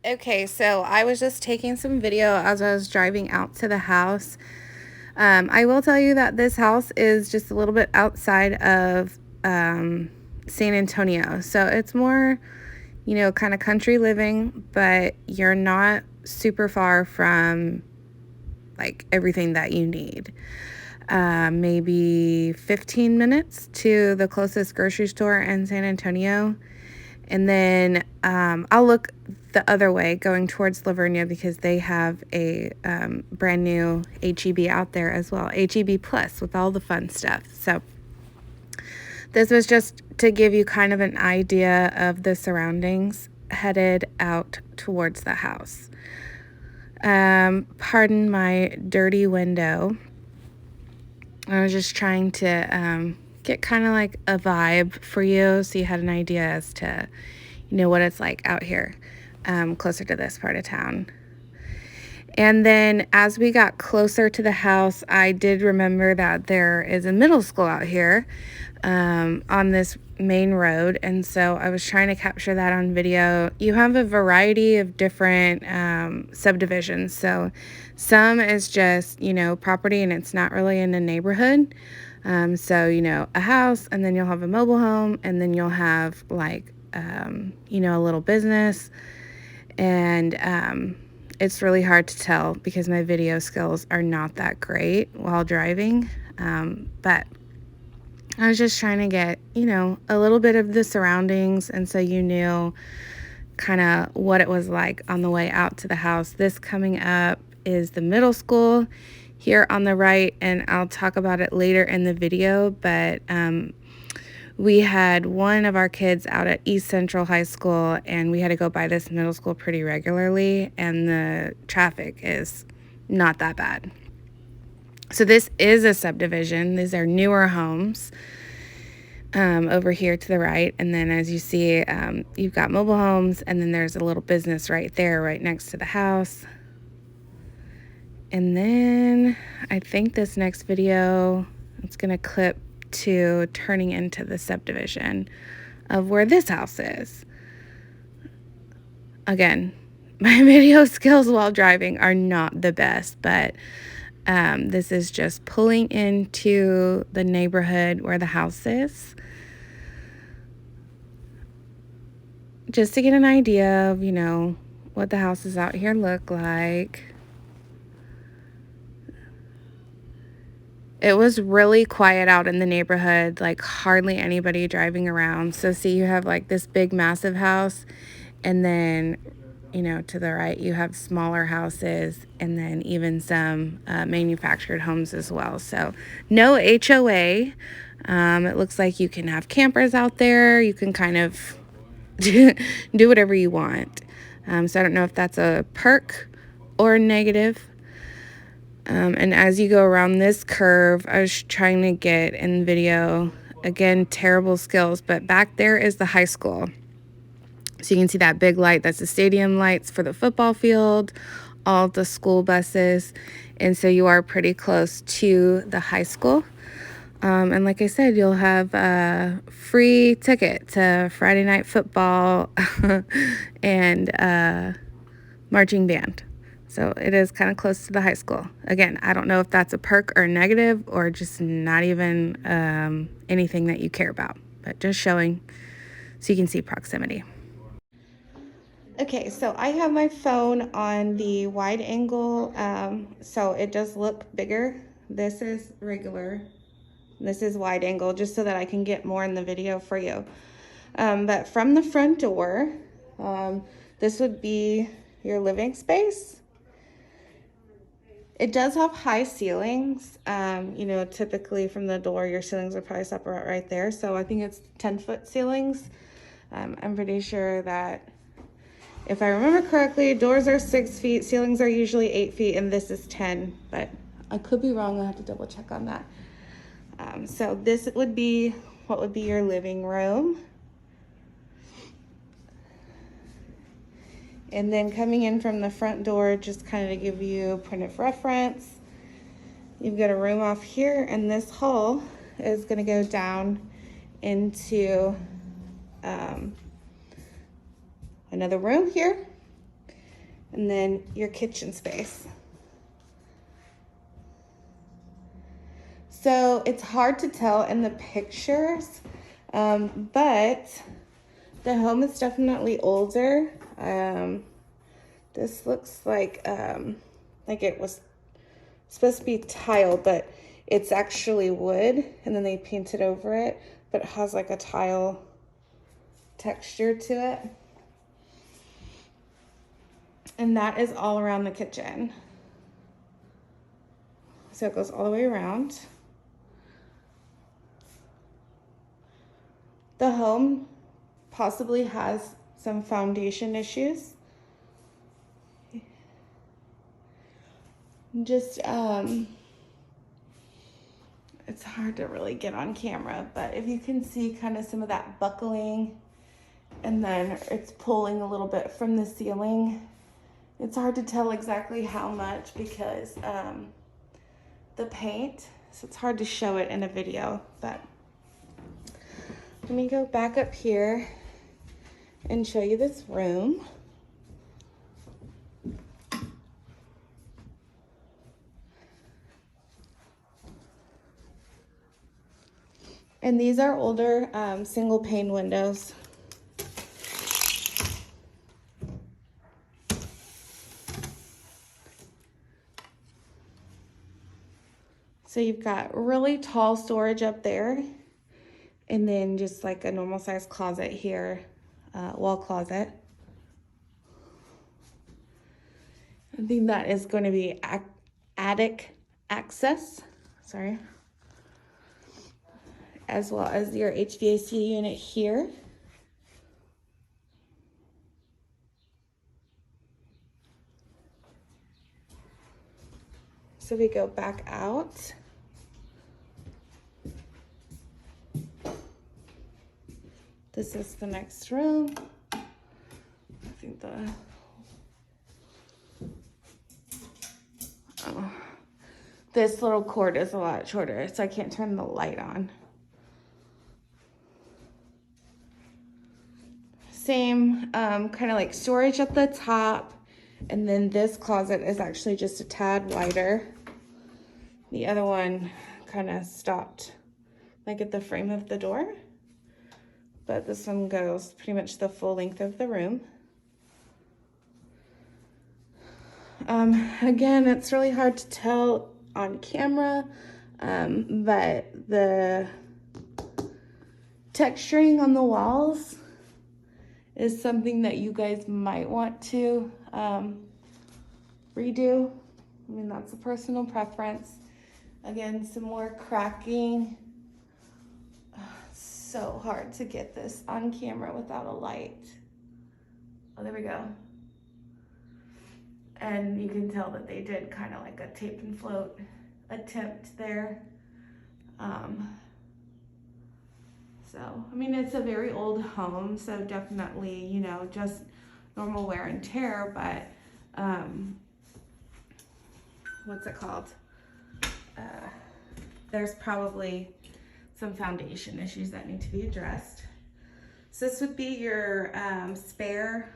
Okay, so I was just taking some video as I was driving out to the house. I will tell you that this house is just a little bit outside of San Antonio. So it's more, kind of country living, but you're not super far from like everything that you need. Maybe 15 minutes to the closest grocery store in San Antonio. And then I'll look the other way going towards Lavernia because they have a brand new HEB out there as well. HEB Plus with all the fun stuff. So this was just to give you kind of an idea of the surroundings headed out towards the house. Pardon my dirty window. I was just trying to get kind of like a vibe for you so you had an idea as to, what it's like out here closer to this part of town. And then as we got closer to the house, I did remember that there is a middle school out here on this main road. And so I was trying to capture that on video. You have a variety of different subdivisions. So some is just, property and it's not really in a neighborhood. So, a house, and then you'll have a mobile home, and then you'll have like, a little business. And it's really hard to tell because my video skills are not that great while driving. But I was just trying to get, a little bit of the surroundings. And so you knew kind of what it was like on the way out to the house. This coming up is the middle school here on the right. And I'll talk about it later in the video. But we had one of our kids out at East Central High School, and we had to go by this middle school pretty regularly, and the traffic is not that bad. So this is a subdivision. These are newer homes over here to the right, and then as you see, you've got mobile homes, and then there's a little business right there, right next to the house. And then I think this next video, it's going to clip to turning into the subdivision of where this house is. Again, my video skills while driving are not the best, but this is just pulling into the neighborhood where the house is, just to get an idea of, what the houses out here look like. It was really quiet out in the neighborhood, like hardly anybody driving around. So see, you have like this big massive house, and then, to the right you have smaller houses, and then even some manufactured homes as well. So no HOA. It looks like you can have campers out there. You can kind of do whatever you want. So I don't know if that's a perk or a negative. And as you go around this curve, I was trying to get in video, again, terrible skills, but back there is the high school. So you can see that big light, that's the stadium lights for the football field, all the school buses. And so you are pretty close to the high school. And like I said, you'll have a free ticket to Friday night football and marching band. So it is kind of close to the high school. Again, I don't know if that's a perk or a negative or just not even anything that you care about, but just showing so you can see proximity. Okay, so I have my phone on the wide angle, so it does look bigger. This is regular. This is wide angle, just so that I can get more in the video for you. But from the front door, this would be your living space. It does have high ceilings. Typically from the door, your ceilings are probably separate right there. So I think it's 10-foot ceilings. I'm pretty sure that if I remember correctly, doors are 6 feet, ceilings are usually 8 feet, and this is 10, but I could be wrong. I'll have to double check on that. So this would be what would be your living room. And then coming in from the front door, just kind of to give you a point of reference, you've got a room off here, and this hall is going to go down into another room here. and then your kitchen space. So it's hard to tell in the pictures, but the home is definitely older. This looks like it was supposed to be tile, but it's actually wood, and then they painted over it, but it has like a tile texture to it. And that is all around the kitchen. So it goes all the way around. The home possibly has some foundation issues. Just, it's hard to really get on camera, but if you can see kind of some of that buckling, and then it's pulling a little bit from the ceiling. It's hard to tell exactly how much because the paint, so it's hard to show it in a video, but let me go back up here and show you this room. And these are older single pane windows. So you've got really tall storage up there, and then just like a normal size closet here, wall closet. I think that is going to be attic access, sorry, as well as your HVAC unit here. So we go back out. This is the next room. I think this little cord is a lot shorter, so I can't turn the light on. Same kind of like storage at the top, and then this closet is actually just a tad wider. The other one kind of stopped like at the frame of the door, but this one goes pretty much the full length of the room. Again, it's really hard to tell on camera, but the texturing on the walls is something that you guys might want to redo. I mean, that's a personal preference. Again, some more cracking. So hard to get this on camera without a light. Oh, there we go. And you can tell that they did kind of like a tape and float attempt there. So, I mean, it's a very old home, so definitely, you know, just normal wear and tear, but what's it called? There's probably some foundation issues that need to be addressed. So this would be your spare,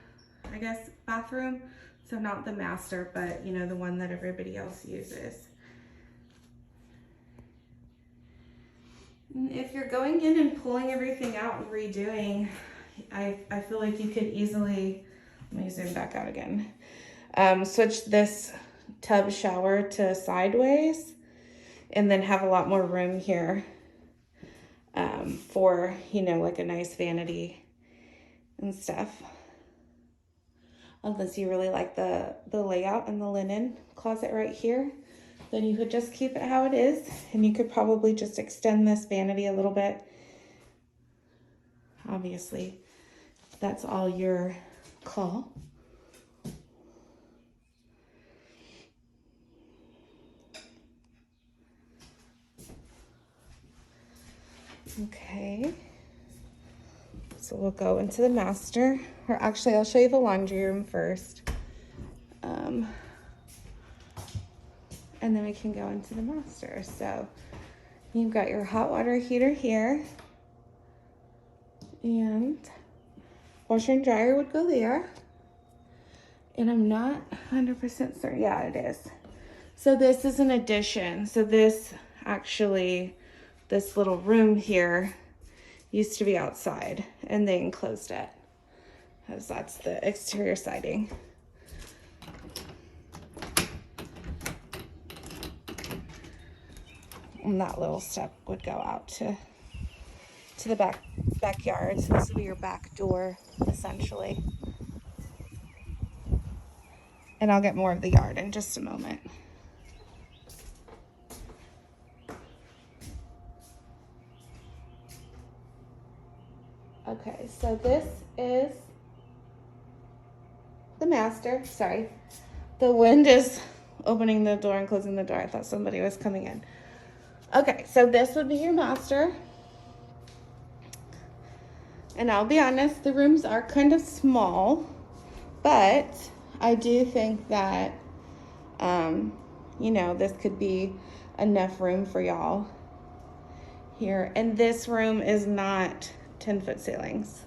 I guess, bathroom. So not the master, but you know, the one that everybody else uses. And if you're going in and pulling everything out and redoing, I feel like you could easily, let me zoom back out again, switch this tub shower to sideways, and then have a lot more room here for, you know, like a nice vanity and stuff. Unless you really like the layout and the linen closet right here, then you could just keep it how it is, and you could probably just extend this vanity a little bit. Obviously, that's all your call. Okay, so we'll go into the master, or actually I'll show you the laundry room first. And then we can go into the master. So you've got your hot water heater here, and washer and dryer would go there. And I'm not 100% certain. Yeah, it is. So this is an addition. So this actually, this little room here used to be outside and they enclosed it, because that's the exterior siding. And that little step would go out to the backyard. So this would be your back door, essentially. And I'll get more of the yard in just a moment. Okay, so this is the master. Sorry. The wind is opening the door and closing the door. I thought somebody was coming in. Okay, so this would be your master. And I'll be honest, the rooms are kind of small, but I do think that, you know, this could be enough room for y'all here. And this room is not 10-foot ceilings.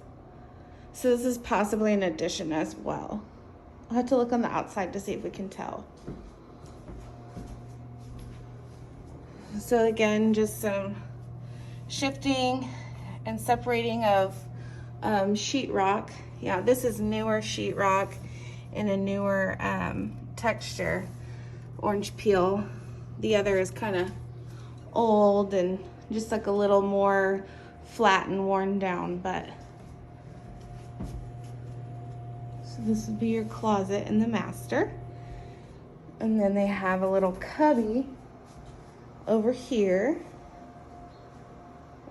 So this is possibly an addition as well. I'll have to look on the outside to see if we can tell. So again, just some shifting and separating of sheetrock. Yeah, this is newer sheetrock and a newer texture, orange peel. The other is kind of old and just like a little more flat and worn down, but so this would be your closet in the master. And then they have a little cubby over here,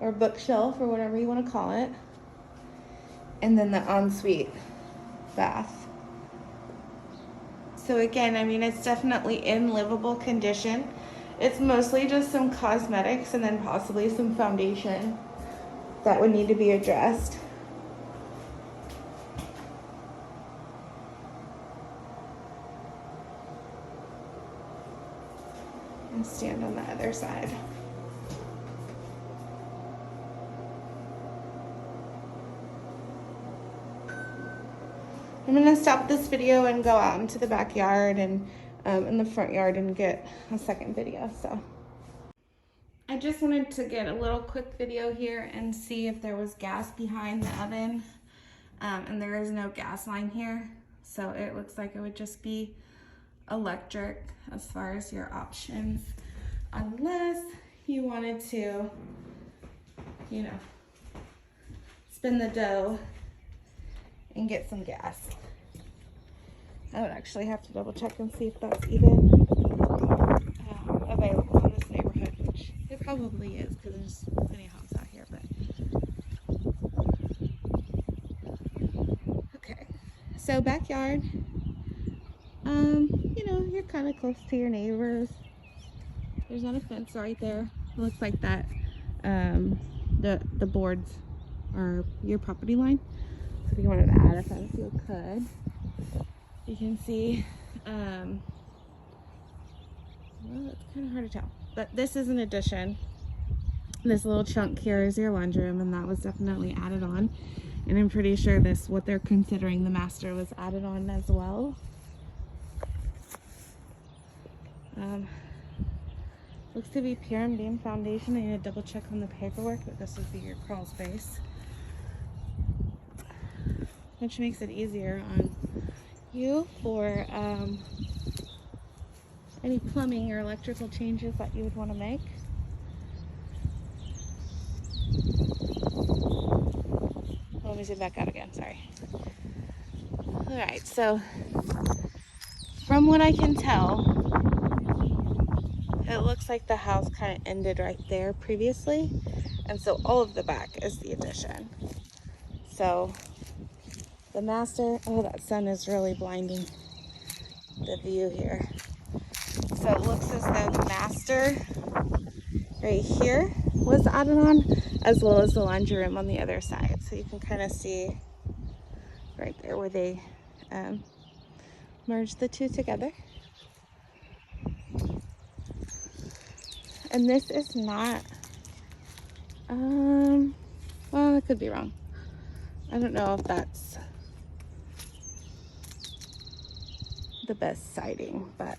or bookshelf, or whatever you want to call it. And then the ensuite bath. So again, I mean, it's definitely in livable condition. It's mostly just some cosmetics and then possibly some foundation that would need to be addressed. And stand on the other side. I'm gonna stop this video and go out into the backyard and in the front yard and get a second video. So I just wanted to get a little quick video here and see if there was gas behind the oven. And there is no gas line here. So it looks like it would just be electric as far as your options. Unless you wanted to, you know, spin the dough and get some gas. I would actually have to double check and see if that's even available in this neighborhood, which it probably is because there's plenty of homes out here. But okay, so backyard. You know, you're kind of close to your neighbors. There's not a fence right there. It looks like that. The boards are your property line. So if you wanted to add a fence, you could. You can see, well, it's kind of hard to tell, but this is an addition. This little chunk here is your laundry room, and that was definitely added on. And I'm pretty sure this, what they're considering the master, was added on as well. Looks to be pier and beam foundation. I need to double check on the paperwork, but this would be your crawl space, which makes it easier on you for any plumbing or electrical changes that you would want to make. Let me zoom back out again, sorry. All right, so from what I can tell, it looks like the house kind of ended right there previously, and so all of the back is the addition. So the master, oh, that sun is really blinding the view here. So it looks as though the master right here was added on, as well as the laundry room on the other side. So you can kind of see right there where they merged the two together. And this is not, well, I could be wrong. I don't know if that's, the best siding, but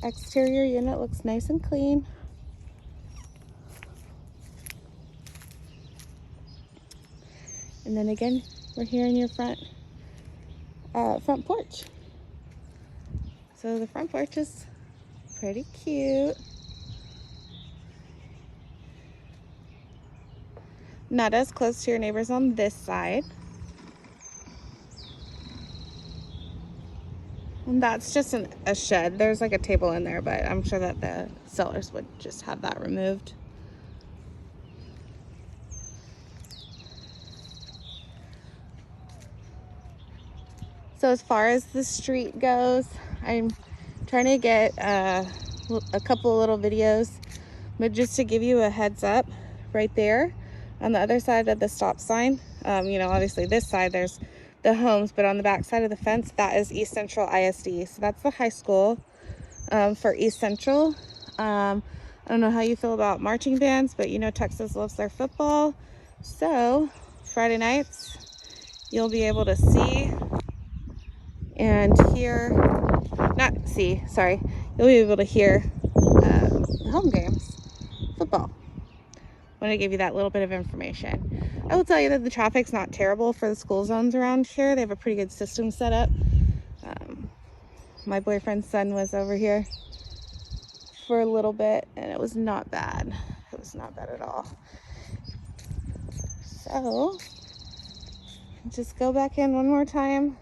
exterior unit looks nice and clean. And then again, we're here in your front porch. So the front porch is pretty cute. Not as close to your neighbors on this side. And that's just a shed. There's like a table in there, but I'm sure that the sellers would just have that removed. So as far as the street goes, I'm trying to get a couple little videos, but just to give you a heads up, right there on the other side of the stop sign, you know, obviously this side there's the homes, but on the back side of the fence, that is East Central ISD. So that's the high school for East Central. I don't know how you feel about marching bands, but you know Texas loves their football. So Friday nights, you'll be able to see and hear, not see, sorry, you'll be able to hear home games, football. I want to give you that little bit of information. I will tell you that the traffic's not terrible for the school zones around here. They have a pretty good system set up. My boyfriend's son was over here for a little bit and it was not bad. It was not bad at all. So just go back in one more time.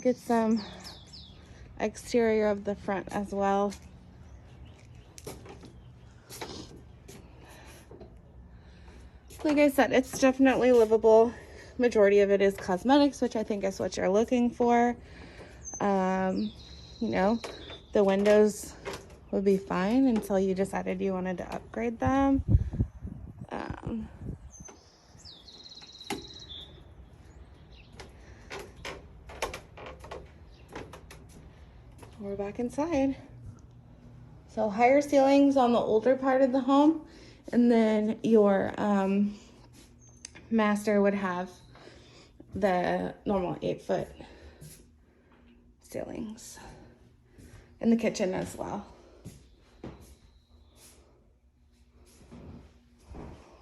Get some exterior of the front as well. Like I said, it's definitely livable. Majority of it is cosmetics, which I think is what you're looking for. You know, the windows would be fine until you decided you wanted to upgrade them. We're back inside. So higher ceilings on the older part of the home, and then your master would have the normal 8-foot ceilings, in the kitchen as well.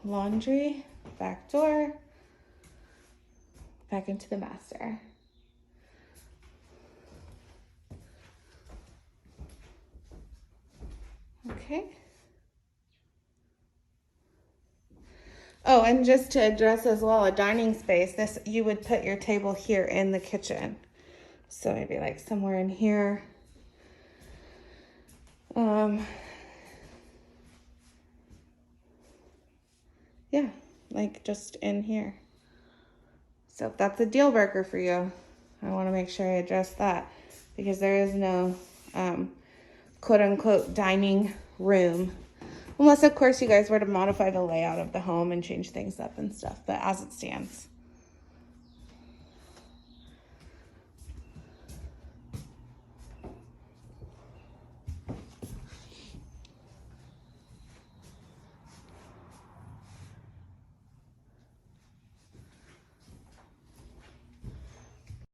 Laundry, back door, back into the master. Okay. Oh, and just to address as well, a dining space, this, you would put your table here in the kitchen. So maybe like somewhere in here. Yeah, like just in here. So if that's a deal breaker for you, I want to make sure I address that, because there is no quote unquote dining room, unless of course you guys were to modify the layout of the home and change things up and stuff, but as it stands.